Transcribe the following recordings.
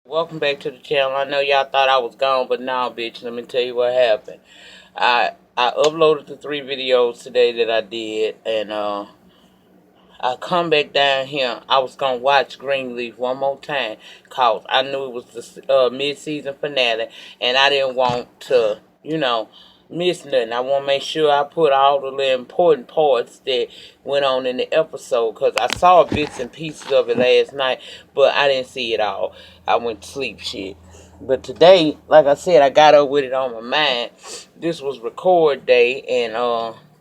Welcome back to the channel. I know y'all thought I was gone, but now, bitch, let me tell you what happened. I uploaded the 3 videos today that I did, and I come back down here. I was gonna watch Greenleaf one more time, cause I knew it was the mid-season finale, and I didn't want to, miss nothing. I want to make sure I put all the important parts that went on in the episode, cause I saw bits and pieces of it last night, but I didn't see it all. I went to sleep, shit. But today, like I said, I got up with it on my mind. This was record day, and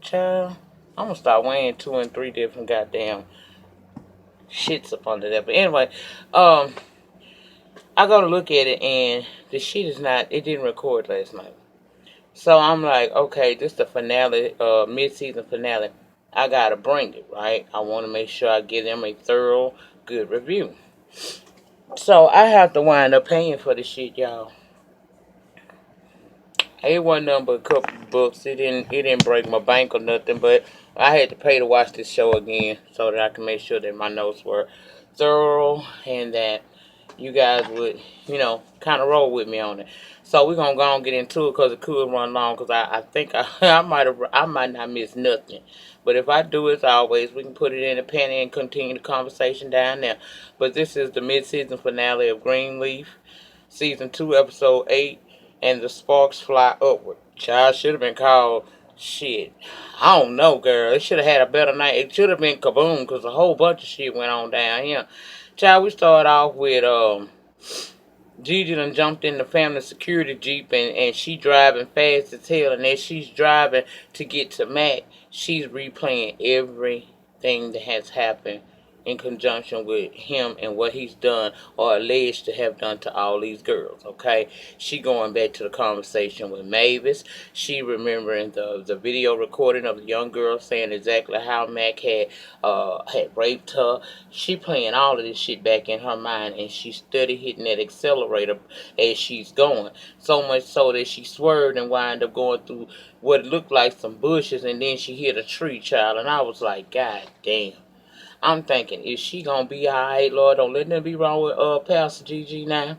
child, I'm gonna start weighing 2 and 3 different goddamn shits up under there. But anyway, um, I go to look at it, and the shit is not. It didn't record last night. So I'm like, okay, this is the finale, mid-season finale. I gotta bring it, right? I want to make sure I give them a thorough, good review. So I have to wind up paying for the shit, y'all. It wasn't nothing but a couple bucks. It didn't break my bank or nothing, but I had to pay to watch this show again so that I can make sure that my notes were thorough and that you guys would, kind of roll with me on it. So we're gonna go and get into it because it could run long. Because I think I might not miss nothing. But if I do, as always, we can put it in a pen and continue the conversation down there. But this is the mid-season finale of Greenleaf, season 2, episode 8, and the sparks fly upward. Child should have been called shit. I don't know, girl. It should have had a better night. It should have been kaboom because a whole bunch of shit went on down here. Child, we started off with Gigi done jumped in the family security jeep, and she driving fast as hell, and as she's driving to get to Mac, she's replaying everything that has happened in conjunction with him and what he's done or alleged to have done to all these girls, okay? She going back to the conversation with Mavis. She remembering the video recording of the young girl saying exactly how Mac had raped her. She playing all of this shit back in her mind, and she steady hitting that accelerator as she's going. So much so that she swerved and wound up going through what looked like some bushes, and then she hit a tree, child. And I was like, God damn. I'm thinking, is she gonna be alright, Lord? Don't let nothing be wrong with Pastor Gigi now.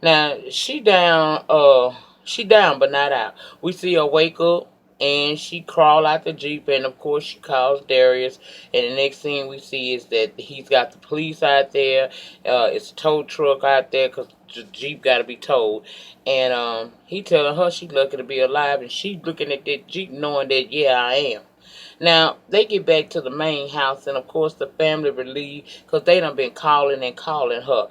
Now she down but not out. We see her wake up and she crawl out the Jeep, and of course she calls Darius, and the next thing we see is that he's got the police out there. It's a tow truck out there because the Jeep got to be towed, and he telling her she lucky to be alive, and she looking at that Jeep knowing that, yeah, I am. Now, they get back to the main house, and of course the family relieved because they done been calling and calling her.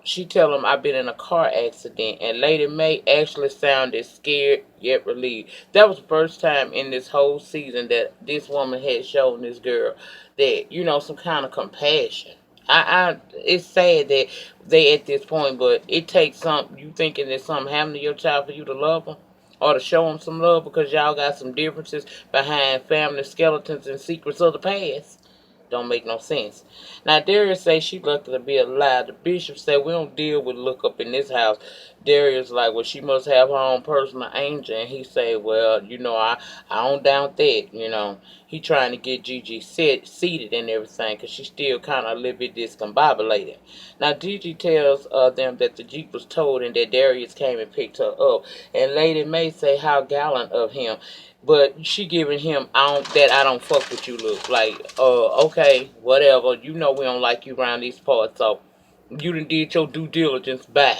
She tell them, I've been in a car accident, and Lady Mae actually sounded scared yet relieved. That was the first time in this whole season that this woman had shown this girl that, some kind of compassion. It's sad that they at this point, but it takes you thinking that something happened to your child for you to love them or to show them some love because y'all got some differences behind family skeletons and secrets of the past. Don't make no sense. Now, Darius say she lucky to be alive. The bishop said we don't deal with look up in this house. Darius like, well, she must have her own personal angel. And he say, well, I don't doubt that. He trying to get Gigi seated and everything because she still kind of a little bit discombobulated. Now, Gigi tells them that the Jeep was towed and that Darius came and picked her up. And Lady Mae say how gallant of him. But she giving him I don't fuck with you look. Like, okay, whatever. You know we don't like you around these parts, so you done did your due diligence, bye.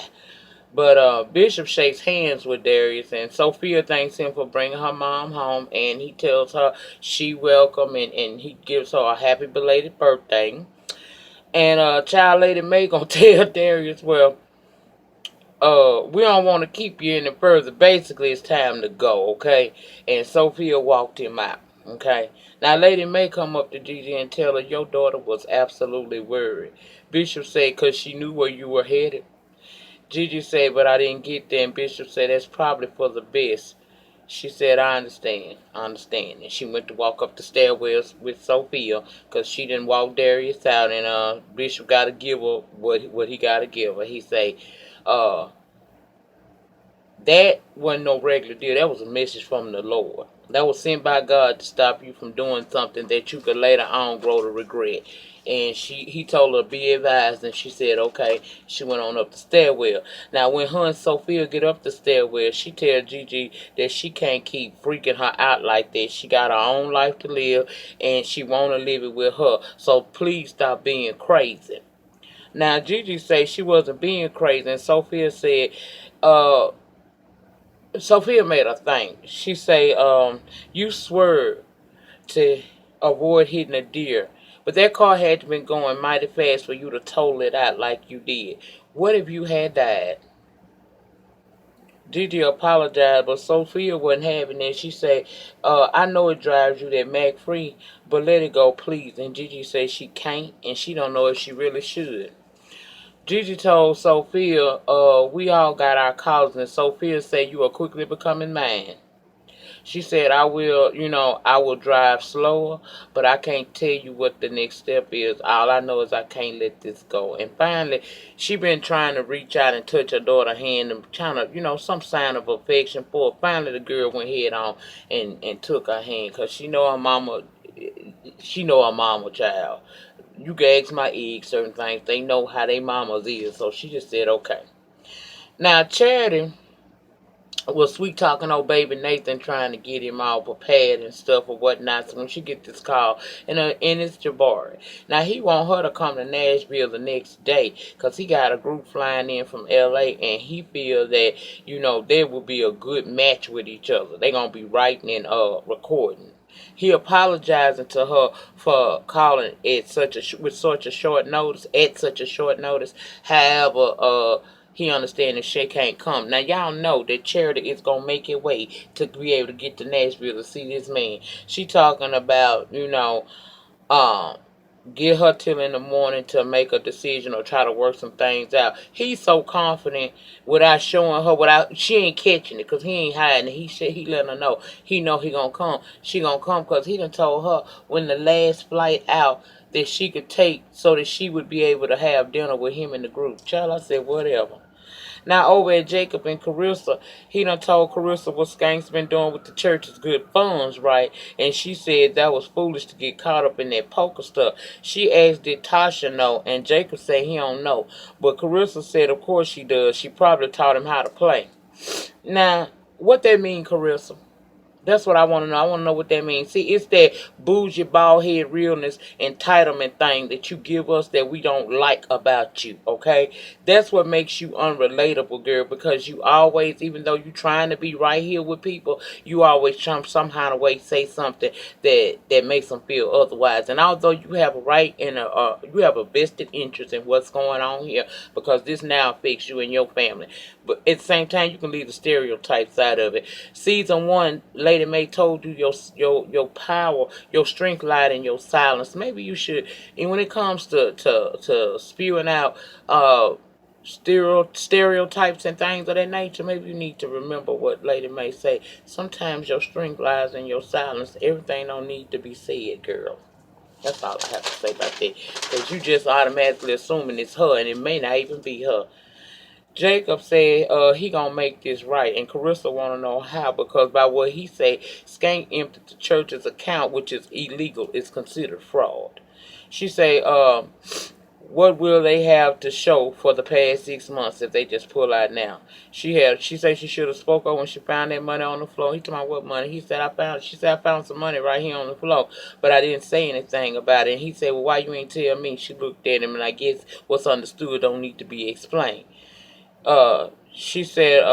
But Bishop shakes hands with Darius, and Sophia thanks him for bringing her mom home, and he tells her she welcome, and he gives her a happy belated birthday. And child Lady Mae gonna tell Darius, well, we don't want to keep you any further. Basically, it's time to go, okay? And Sophia walked him out, okay? Now, Lady Mae come up to Gigi and tell her, your daughter was absolutely worried. Bishop said, because she knew where you were headed. Gigi said, but I didn't get there. And Bishop said, that's probably for the best. She said, I understand. I understand. And she went to walk up the stairwells with Sophia because she didn't walk Darius out. And Bishop got to give her what he got to give her. He say, uh, That wasn't no regular deal. That was a message from the Lord. That was sent by God to stop you from doing something that you could later on grow to regret. And he told her to be advised, and she said okay. She went on up the stairwell. Now when her and Sophia get up the stairwell, she tell Gigi that she can't keep freaking her out like that. She got her own life to live, and she wanna live it with her. So please stop being crazy. Now Gigi said she wasn't being crazy, and uh, Sophia made a thing. She say, you swerved to avoid hitting a deer, but that car had been going mighty fast for you to total it out like you did. What if you had died? Gigi apologized, but Sophia wasn't having it. She said, I know it drives you that mag free, but let it go, please. And Gigi said she can't, and she don't know if she really should. Gigi told Sophia, we all got our causes, and Sophia said you are quickly becoming mine. She said, I will drive slower, but I can't tell you what the next step is. All I know is I can't let this go. And finally, she been trying to reach out and touch her daughter's hand and trying to, some sign of affection for her. Finally, the girl went head on and took her hand because she know her mama child. You can ask my eggs certain things. They know how they mamas is. So she just said, okay. Now, Charity was sweet talking old baby Nathan, trying to get him all prepared and stuff or whatnot. So when she get this call, and it's Jabari. Now he want her to come to Nashville the next day because he got a group flying in from LA, and he feel that they will be a good match with each other. They gonna be writing and recording. He apologizing to her for calling at such a short notice. At such a short notice, however, he understands that Shay can't come. Now y'all know that Charity is gonna make it way to be able to get to Nashville to see this man. She talking about um get her till in the morning to make a decision or try to work some things out. He's so confident without showing her, without she ain't catching it because he ain't hiding it. He letting her know. He know he gonna come. She gonna come because he done told her when the last flight out that she could take so that she would be able to have dinner with him in the group. Child, I said whatever. Now over at Jacob and Karissa, he done told Karissa what Skanks been doing with the church's good funds, right? And she said that was foolish to get caught up in that poker stuff. She asked did Tasha know, and Jacob said he don't know. But Karissa said of course she does. She probably taught him how to play. Now, what that mean, Karissa? That's what I want to know. I want to know what that means. See, it's that bougie, bald head realness, entitlement thing that you give us that we don't like about you, okay? That's what makes you unrelatable, girl, because you always, even though you're trying to be right here with people, you always try somehow to way say something that makes them feel otherwise. And although you have a right and you have a vested interest in what's going on here, because this now affects you and your family. But at the same time, you can leave the stereotype side of it. Season 1, Lady Mae told you your power, your strength lied in your silence. Maybe you should, and when it comes to spewing out stereotypes and things of that nature, maybe you need to remember what Lady Mae say. Sometimes your strength lies in your silence. Everything don't need to be said, girl. That's all I have to say about that. Because you just automatically assuming it's her, and it may not even be her. Jacob said he gonna make this right, and Karissa wanna know how because by what he said, Skank emptied the church's account, which is illegal. It's considered fraud. She say, what will they have to show for the past 6 months if they just pull out now? She said she should have spoke up when she found that money on the floor. He told me what money? She said I found some money right here on the floor, but I didn't say anything about it. And he said, well, why you ain't tell me? She looked at him, and I guess what's understood don't need to be explained. She said,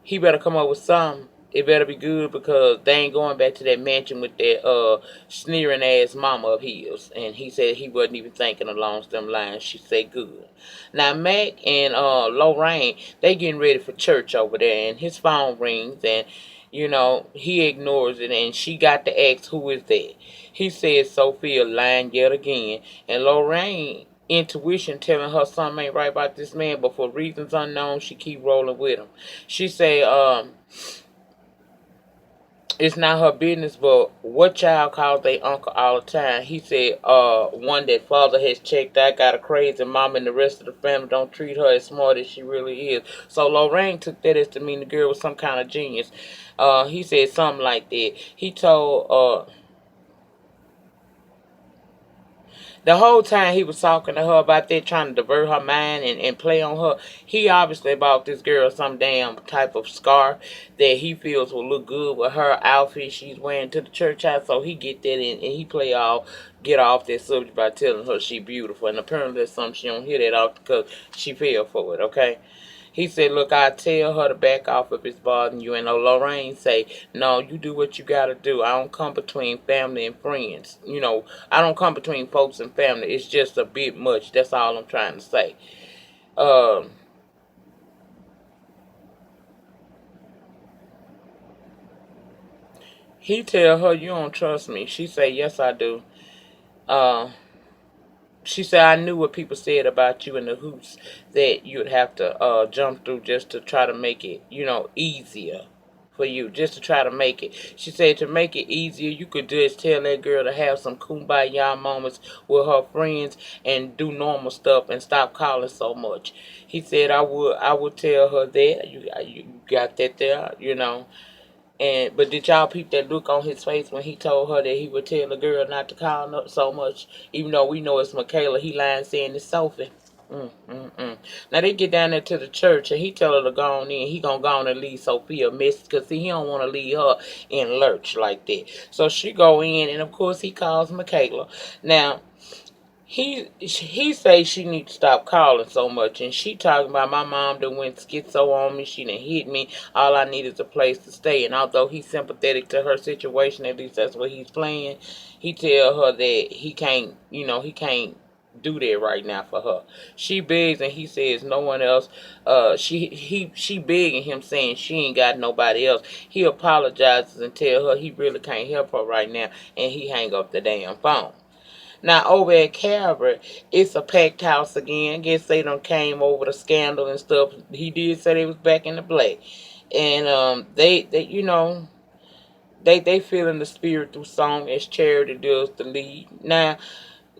he better come up with something. It better be good because they ain't going back to that mansion with that sneering ass mama of his. And he said he wasn't even thinking along them lines. She said good. Now Mac and Lorraine, they getting ready for church over there, and his phone rings, and he ignores it, and she got to ask who is that. He said Sophia lying yet again, and Lorraine intuition telling her something ain't right about this man, but for reasons unknown, she keep rolling with him. She say, it's not her business, but what child calls their uncle all the time? He said, one that father has checked out, got a crazy mom, and the rest of the family don't treat her as smart as she really is. So Lorraine took that as to mean the girl was some kind of genius. He said something like that. He told, the whole time he was talking to her about that, trying to divert her mind and play on her, he obviously bought this girl some damn type of scarf that he feels will look good with her outfit she's wearing to the church house. So he get that in and he play all get off that subject by telling her she beautiful. And apparently that's something she don't hear that off because she fell for it, okay? He said, look, I tell her to back off if it's bothering you. And Lorraine say, no, you do what you got to do. I don't come between family and friends. I don't come between folks and family. It's just a bit much. That's all I'm trying to say. Um, he tell her, you don't trust me. She say, yes, I do. Uh, she said, I knew what people said about you in the hoops that you'd have to jump through just to try to make it, easier for you, just to try to make it. She said to make it easier, you could just tell that girl to have some kumbaya moments with her friends and do normal stuff and stop calling so much. He said, I would tell her that. You got that there. But did y'all peep that look on his face when he told her that he would tell the girl not to call so much, even though we know it's Michaela? He lying saying it's Sophie. Now they get down there to the church and he tell her to go on in. He gonna go on and leave Sophia miss because see he don't want to leave her in lurch like that. So she go in and of course he calls Michaela. Now he say she need to stop calling so much, and she talking about my mom done went schizo on me. She done hit me. All I need is a place to stay. And although he's sympathetic to her situation, at least that's what he's playing. He tell her that he can't do that right now for her. She begs and he says no one else. She begging him saying she ain't got nobody else. He apologizes and tell her he really can't help her right now, and he hang up the damn phone. Now over at Calvary, it's a packed house again. Guess they done came over the scandal and stuff. He did say they was back in the black, and they feeling the spirit through song as Charity does the lead. Now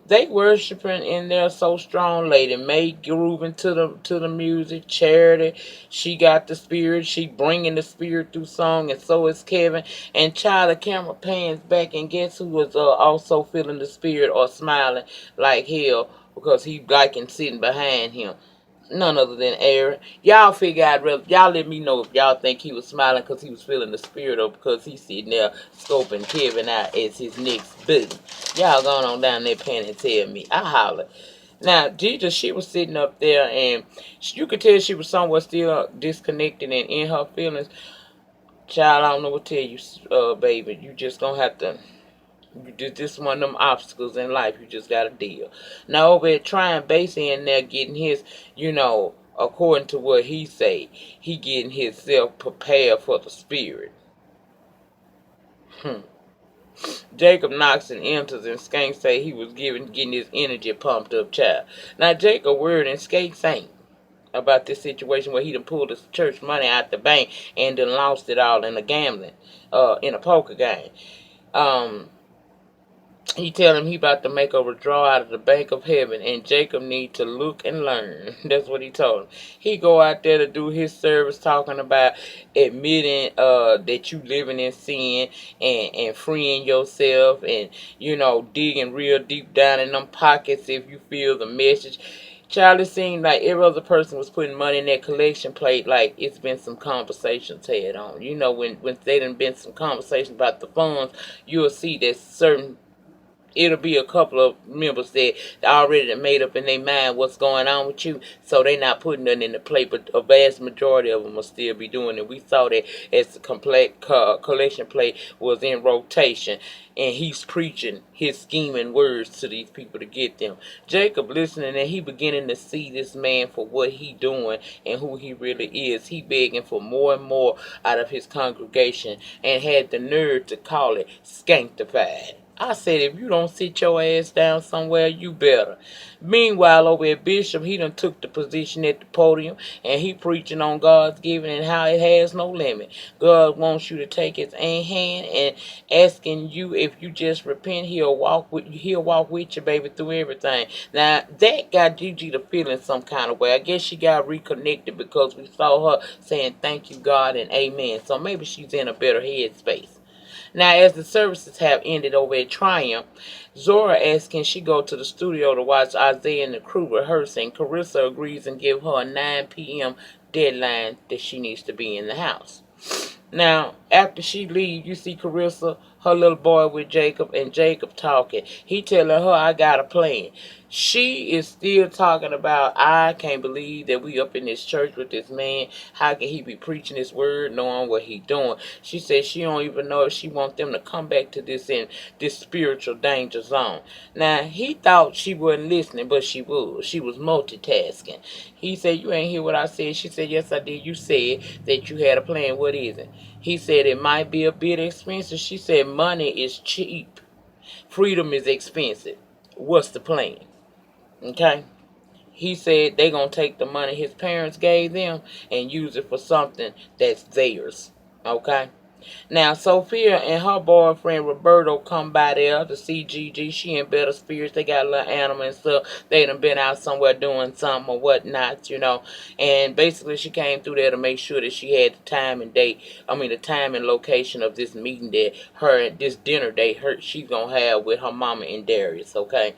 they worshiping in there so strong. Lady Mae grooving to the music. Charity, she got the spirit. She bringing the spirit through song, and so is Kevin. And child, the camera pans back, and guess who was also feeling the spirit or smiling like hell because he liking sitting behind him. None other than Aaron. Y'all figure out, y'all let me know if y'all think he was smiling because he was feeling the spirit or because he's sitting there scoping Kevin out as his next boo. Y'all going on down there pen and tell me. I holler. Now, Gigi, she was sitting up there and you could tell she was somewhat still disconnected and in her feelings. Child, I don't know what to tell you, baby. You just gonna have to this one of them obstacles in life you just gotta deal. Now over at trying Basie in there getting his, according to what he say, he getting himself prepared for the spirit. Hmm. Jacob knocks and enters and Skank say he was getting his energy pumped up, child. Now Jacob worried and Skank ain't about this situation where he done pulled his church money out the bank and done lost it all in a gambling, in a poker game. He tell him he about to make a withdrawal out of the bank of heaven and Jacob need to look and learn. That's what he told him. He go out there to do his service talking about admitting that you living in sin and freeing yourself and digging real deep down in them pockets if you feel the message. Child, it seemed like every other person was putting money in their collection plate like it's been some conversations had on. When they done been some conversation about the funds, you'll see that certain it'll be a couple of members that already made up in their mind what's going on with you, so they not putting nothing in the plate, but a vast majority of them will still be doing it. We saw that as the complete collection plate was in rotation, and he's preaching his scheming words to these people to get them. Jacob listening, and he beginning to see this man for what he doing and who he really is. He begging for more and more out of his congregation, and had the nerve to call it skanktified. I said, if you don't sit your ass down somewhere, you better. Meanwhile, over at Bishop, he done took the position at the podium, and he preaching on God's giving and how it has no limit. God wants you to take his hand and asking you if you just repent, he'll walk with you, baby, through everything. Now, that got Gigi to feeling some kind of way. I guess she got reconnected because we saw her saying thank you, God, and amen. So maybe she's in a better headspace. Now, as the services have ended over at Triumph, Zora asks can she go to the studio to watch Isiah and the crew rehearsing. Karissa agrees and gives her a 9 p.m. deadline that she needs to be in the house. Now, after she leaves, you see Carissa, her little boy with Jacob, and Jacob talking. He telling her, I got a plan. She is still talking about, I can't believe that we up in this church with this man. How can he be preaching his word, knowing what he doing? She says she don't even know if she want them to come back to this spiritual danger zone. Now, he thought she wasn't listening, but she was. She was multitasking. He said, you ain't hear what I said. She said, yes, I did. You said that you had a plan. What is it? He said it might be a bit expensive. She said money is cheap. Freedom is expensive. What's the plan? Okay. He said they gonna take the money his parents gave them and use it for something that's theirs. Okay. Now, Sophia and her boyfriend Roberto come by there to see Gigi. She in better spirits. They got a little animal and stuff. They done been out somewhere doing something or whatnot, you know. And basically, she came through there to make sure that she had the time and date. I mean, the time and location of this meeting that this dinner date, she's gonna have with her mama and Darius. Okay.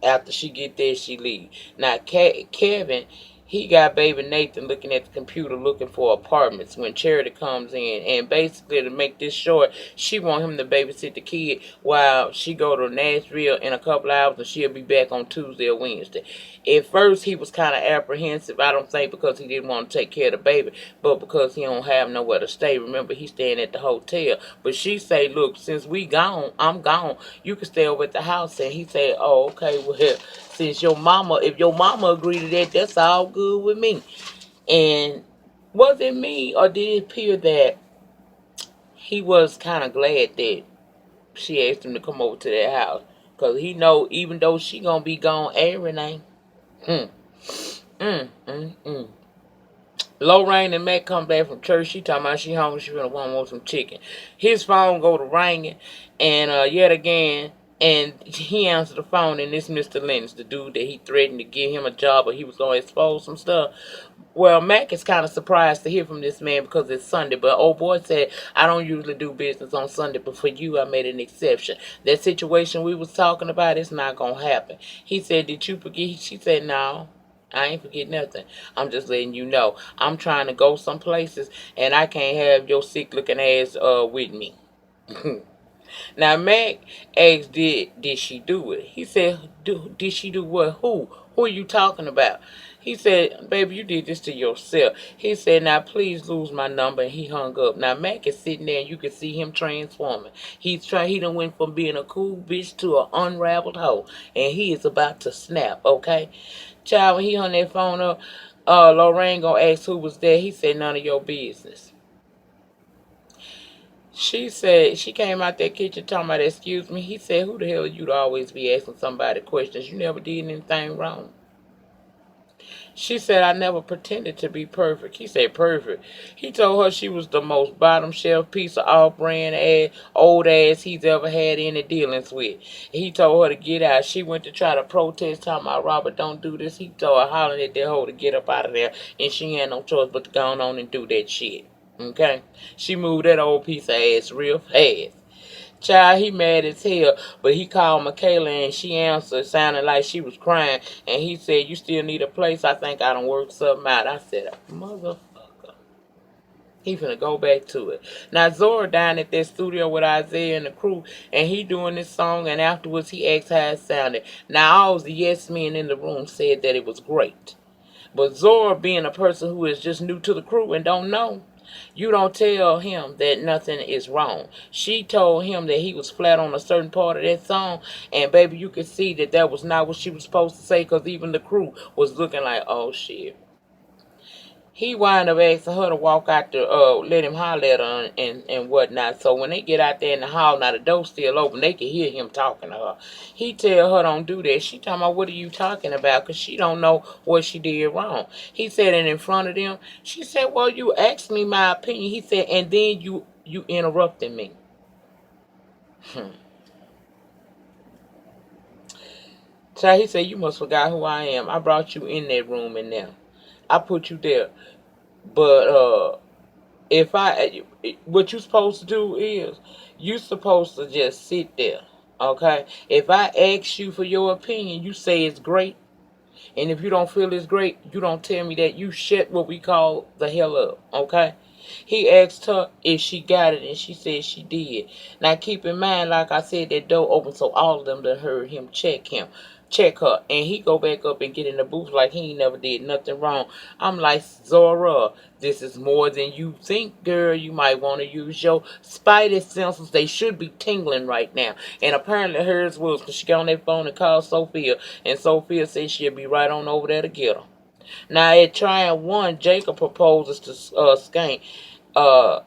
After she get there, she leave. Now, Kevin, he got baby Nathan looking at the computer looking for apartments when Charity comes in. And basically, to make this short, she want him to babysit the kid while she go to Nashville in a couple hours and she'll be back on Tuesday or Wednesday. At first, he was kind of apprehensive. I don't think because he didn't want to take care of the baby, but because he don't have nowhere to stay. Remember, he's staying at the hotel. But she say, look, since we gone, I'm gone. You can stay over at the house. And he said, oh, okay, well, since if your mama agreed to that, that's all good with me. And was it me or did it appear that he was kind of glad that she asked him to come over to that house? Because he know even though she gonna be gone every night. Mm, mm. Lorraine and Matt come back from church. She talking about she hungry. She gonna want some chicken. His phone go to ringing, and yet again, and he answered the phone, and it's Mr. Lennox, the dude that he threatened to give him a job, or he was gonna expose some stuff. Well, Mac is kind of surprised to hear from this man because it's Sunday, but old boy said, I don't usually do business on Sunday, but for you, I made an exception. That situation we was talking about, it's not gonna happen. He said, did you forget? She said, no. I ain't forget nothing. I'm just letting you know. I'm trying to go some places, and I can't have your sick-looking ass with me. Now, Mac asked, did she do it? He said, did she do what? Who? Who are you talking about? He said, baby, you did this to yourself. He said, now, please lose my number, and he hung up. Now, Mac is sitting there, and you can see him transforming. He done went from being a cool bitch to an unraveled hoe, and he is about to snap, okay? Child, when he hung that phone up, Lorraine gonna ask who was there. He said, none of your business. She said, she came out that kitchen talking about, excuse me. He said, who the hell are you to always be asking somebody questions? You never did anything wrong. She said, I never pretended to be perfect. He said, perfect. He told her she was the most bottom shelf piece of off-brand ass, old ass he's ever had any dealings with. He told her to get out. She went to try to protest, talking about, Robert, don't do this. He told her, hollering at that hoe to get up out of there. And she had no choice but to go on and do that shit. Okay? She moved that old piece of ass real fast. Child, he mad as hell, but he called Michaela and she answered, sounding like she was crying, and he said, you still need a place? I think I done worked something out. I said, motherfucker. He finna go back to it. Now, Zora down at that studio with Isiah and the crew, and he doing this song, and afterwards he asked how it sounded. Now, all the yes men in the room said that it was great. But Zora, being a person who is just new to the crew and don't know, you don't tell him that nothing is wrong. She told him that he was flat on a certain part of that song, and baby, you could see that that was not what she was supposed to say, because even the crew was looking like, oh shit. He wind up asking her to walk out to let him holler at her and whatnot. So when they get out there in the hall, now the door's still open, they can hear him talking to her. He tell her don't do that. She talking about what are you talking about? Because she don't know what she did wrong. He said it in front of them. She said, well, you asked me my opinion. He said, and then you interrupted me. Hmm. So he said, you must forgot who I am. I brought you in that room and now. I put you there. But if what you supposed to do is you supposed to just sit there, okay? If I ask you for your opinion, you say it's great, and if you don't feel it's great, you don't tell me that. You shut what we call the hell up, okay? He asked her if she got it, and she said she did. Now keep in mind, like I said, that door open so all of them done heard him check her, and he go back up and get in the booth like he ain't never did nothing wrong. I'm like, Zora, this is more than you think, girl. You might want to use your spidey senses. They should be tingling right now. And apparently hers was, because she got on that phone and called Sophia, and Sophia said she'll be right on over there to get her. Now at trying one, Jacob proposes to Skank. Uh,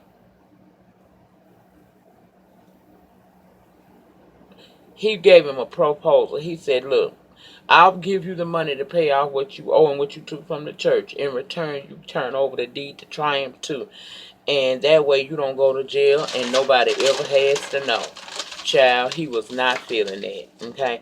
he gave him a proposal. He said, look, I'll give you the money to pay off what you owe and what you took from the church. In return, you turn over the deed to Triumph too. And that way you don't go to jail and nobody ever has to know. Child, he was not feeling that. Okay?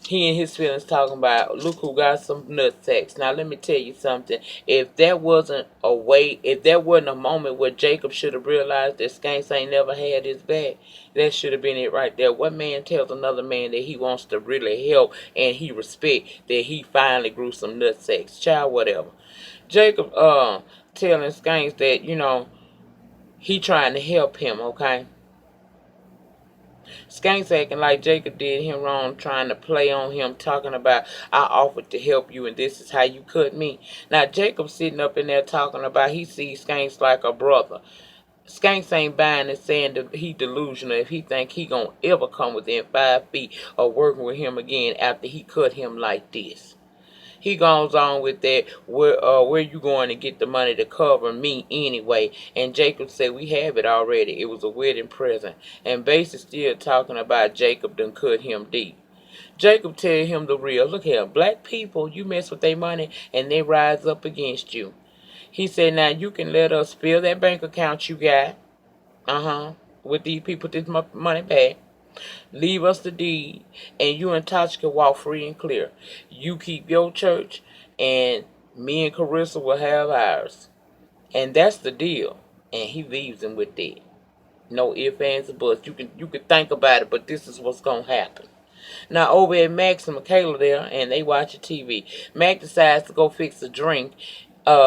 He and his feelings talking about, look who got some nut sacks. Now let me tell you something. If that wasn't a way, if that wasn't a moment where Jacob should have realized that Skanks ain't never had his back, that should have been it right there. What man tells another man that he wants to really help and he respect that he finally grew some nut sacks? Child, whatever. Jacob telling Skanks that, he trying to help him, okay? Skanks acting like Jacob did him wrong, trying to play on him, talking about, I offered to help you and this is how you cut me. Now, Jacob sitting up in there talking about he sees Skanks like a brother. Skanks ain't buying and saying that he delusional if he think he gonna ever come within 5 feet of working with him again after he cut him like this. He goes on with that, where you going to get the money to cover me anyway? And Jacob said, we have it already. It was a wedding present. And Bass is still talking about Jacob done cut him deep. Jacob tell him the real. Look here, black people, you mess with their money and they rise up against you. He said, now you can let us spill that bank account you got. With these people, this money back. Leave us the deed, and you and Tasha can walk free and clear. You keep your church, and me and Karissa will have ours. And that's the deal. And he leaves him with that. No ifs, ands, or buts. You can think about it, but this is what's gonna happen. Now over at Max and Michaela there, and they watching TV. Mac decides to go fix a drink.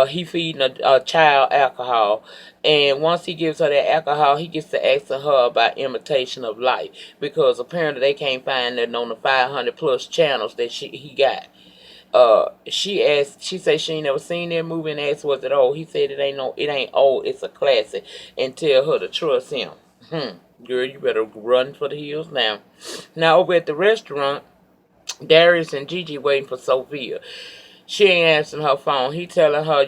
He feeding a child alcohol, and once he gives her that alcohol, he gets to asking her about imitation of life because apparently they can't find that on the 500 plus channels that he got. She said she ain't never seen that movie and asked was it old. He said it ain't old, it's a classic, and tell her to trust him. Girl, you better run for the hills now. Now over at the restaurant, Darius and Gigi waiting for Sophia. She ain't answering her phone. He telling her,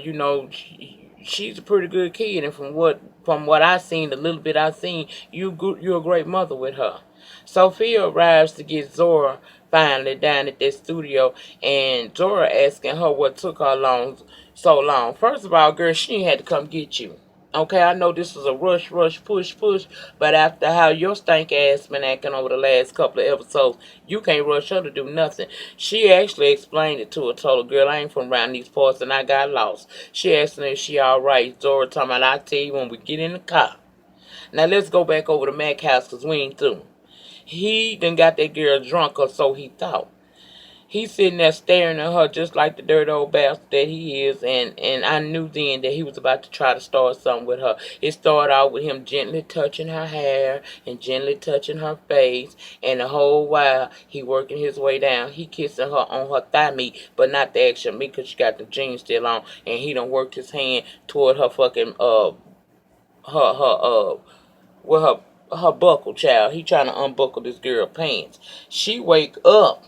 she's a pretty good kid, and from what I seen, the little bit I seen, you're a great mother with her. Sophia arrives to get Zora finally down at that studio, and Zora asking her what took her so long. First of all, girl, she ain't had to come get you. Okay, I know this was a rush, push, but after how your stank ass been acting over the last couple of episodes, you can't rush her to do nothing. She actually explained it to her, told her, girl, I ain't from around these parts and I got lost. She asked her if she alright. Zora talking about, I'll tell you when we get in the car. Now let's go back over to Mac house because we ain't through. He done got that girl drunk, or so he thought. He's sitting there staring at her just like the dirty old bastard that he is, and I knew then that he was about to try to start something with her. It started out with him gently touching her hair and gently touching her face, and the whole while he working his way down. He kissing her on her thigh meat, but not the extra meat because she got the jeans still on, and he done worked his hand toward her fucking her with her buckle, child. He trying to unbuckle this girl pants. She wake up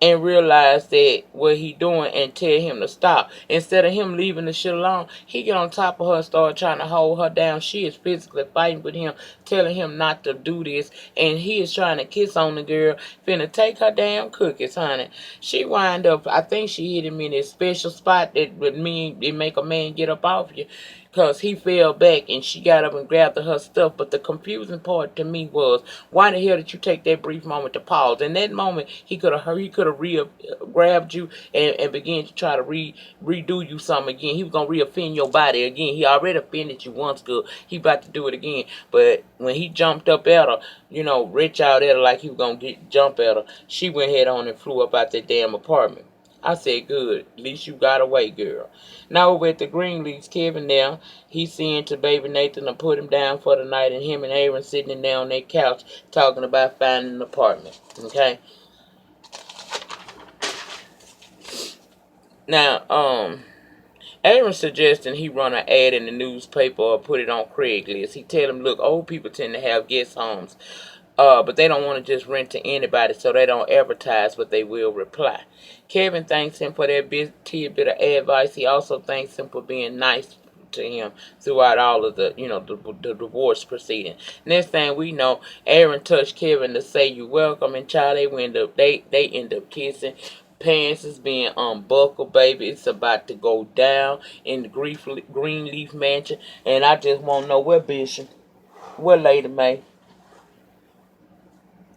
and realize that what he doing and tell him to stop. Instead of him leaving the shit alone, he get on top of her and start trying to hold her down. She is physically fighting with him, telling him not to do this, and he is trying to kiss on the girl, finna take her damn cookies, honey. She wind up, I think she hit him in a special spot that would mean it make a man get up off you. Cause he fell back and she got up and grabbed her stuff. But the confusing part to me was, why the hell did you take that brief moment to pause? In that moment, he could have grabbed you and began to try to redo you something again. He was gonna reoffend your body again. He already offended you once, good. He about to do it again. But when he jumped up at her, reach out at her like he was gonna jump at her, she went head on and flew up out that damn apartment. I said, good. At least you got away, girl. Now we're at the Greenleafs. Kevin now, he's seeing to baby Nathan to put him down for the night, and him and Aaron sitting there on their couch talking about finding an apartment. Okay? Now, Aaron suggesting he run an ad in the newspaper or put it on Craigslist. He tell him, look, old people tend to have guest homes. But they don't want to just rent to anybody, so they don't advertise, but they will reply. Kevin thanks him for that tidbit of advice. He also thanks him for being nice to him throughout all of the divorce proceeding. Next thing we know, Aaron touched Kevin to say you welcome, and child, they end up kissing. Pants is being unbuckled, baby. It's about to go down in the Greenleaf mansion, and I just want to know where Bishop, where Lady Mae.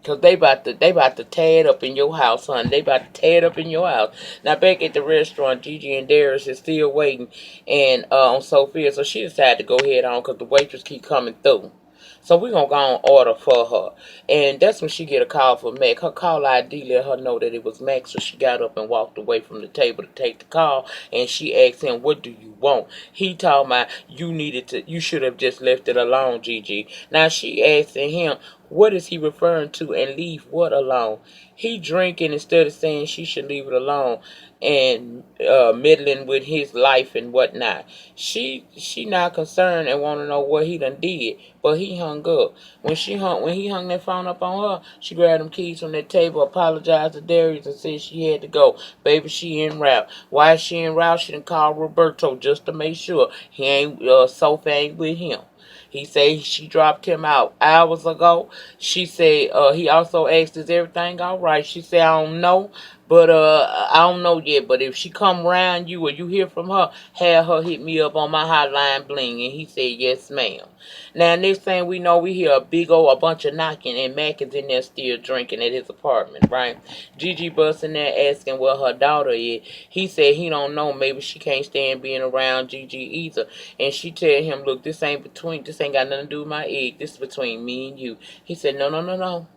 Cause they about to tear it up in your house, honey. They about to tear it up in your house. Now back at the restaurant, Gigi and Darius is still waiting, and on Sophia, so she decided to go head on because the waitress keep coming through. So we're gonna go on order for her, and that's when she get a call for Mac. Her call ID let her know that it was Mac, so she got up and walked away from the table to take the call, and she asked him, "What do you want?" He told me, you should have just left it alone, Gigi. Now she asking him, what is he referring to and leave what alone? He drinking instead of saying she should leave it alone and meddling with his life and whatnot. She not concerned and want to know what he done did, but he hung up. When he hung that phone up on her, she grabbed them keys from that table, apologized to Darius, and said she had to go. Baby, she en route. Why is she en route? She done called Roberto just to make sure he ain't Sophia ain't with him. He said she dropped him out hours ago. She said he also asked, is everything all right? She said, I don't know, but I don't know yet. But if she come around you or you hear from her, have her hit me up on my hotline bling. And he said, yes, ma'am. Now, next thing we know, we hear a bunch of knocking, and Mac is in there still drinking at his apartment, right? Gigi busts in there asking where her daughter is. He said he don't know. Maybe she can't stand being around Gigi either. And she tell him, look, this ain't got nothing to do with my egg. This is between me and you. He said, no, no, no, no.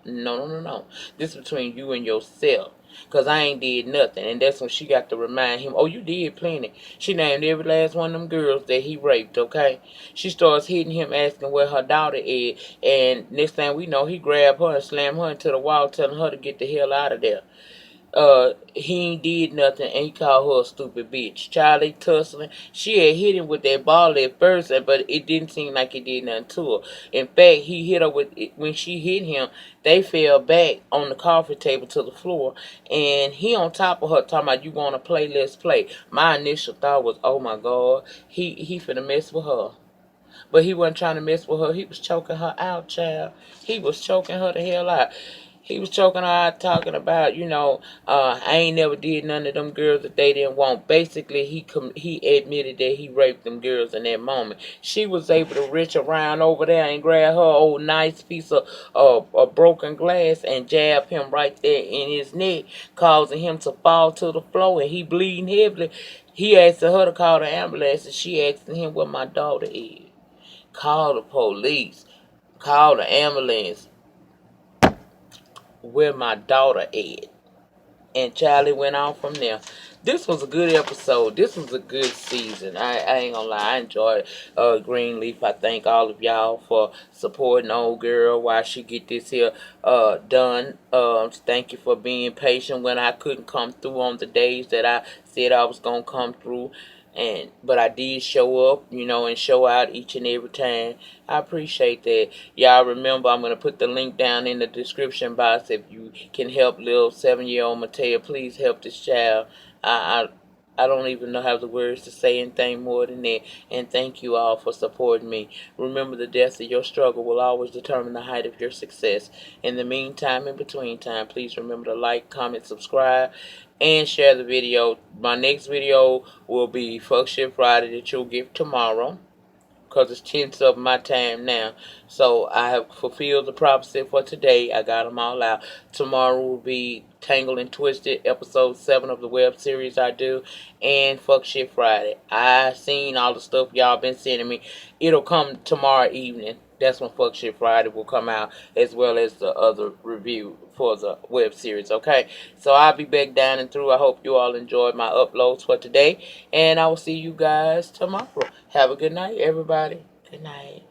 No, no, no, no. This is between you and yourself. Because I ain't did nothing. And that's when she got to remind him, oh, you did plenty. She named every last one of them girls that he raped, okay? She starts hitting him, asking where her daughter is. And next thing we know, he grabbed her and slammed her into the wall, telling her to get the hell out of there. He ain't did nothing, and he called her a stupid bitch. Charlie tussling. She had hit him with that ball at first, but it didn't seem like it did nothing to her. In fact, he hit her with it. When she hit him, they fell back on the coffee table to the floor, and he on top of her talking about, you want to play, let's play. My initial thought was, oh my God, he finna mess with her. But he wasn't trying to mess with her. He was choking her out, child. He was choking her the hell out. He was choking her out, talking about, I ain't never did none of them girls that they didn't want. Basically, he admitted that he raped them girls in that moment. She was able to reach around over there and grab her old nice piece of broken glass and jab him right there in his neck, causing him to fall to the floor, and he bleeding heavily. He asked her to call the ambulance, and she asked him where my daughter is. Call the police. Call the ambulance. Where my daughter at? And Charlie went on from there. This was a good episode. This was a good season. I ain't gonna lie. I enjoyed Greenleaf. I thank all of y'all for supporting old girl while she get this here done. Thank you for being patient when I couldn't come through on the days that I said I was gonna come through. But I did show up, and show out each and every time. I appreciate that. Y'all remember, I'm gonna put the link down in the description box. If you can help little 7-year-old Mateo, please help this child. I don't even know how the words to say anything more than that. And thank you all for supporting me. Remember, the depth of your struggle will always determine the height of your success. In the meantime, in between time, please remember to like, comment, subscribe, and share the video. My next video will be Fuck Shit Friday that you'll get tomorrow, because it's 10 of my time now. So I have fulfilled the prophecy for today. I got them all out. Tomorrow will be Tangled and Twisted, episode 7 of the web series I do, and Fuck Shit Friday. I seen all the stuff y'all been sending me. It'll come tomorrow evening. That's when Fuck Shit Friday will come out, as well as the other review for the web series, okay? So I'll be back down and through. I hope you all enjoyed my uploads for today, and I will see you guys tomorrow. Have a good night, everybody. Good night.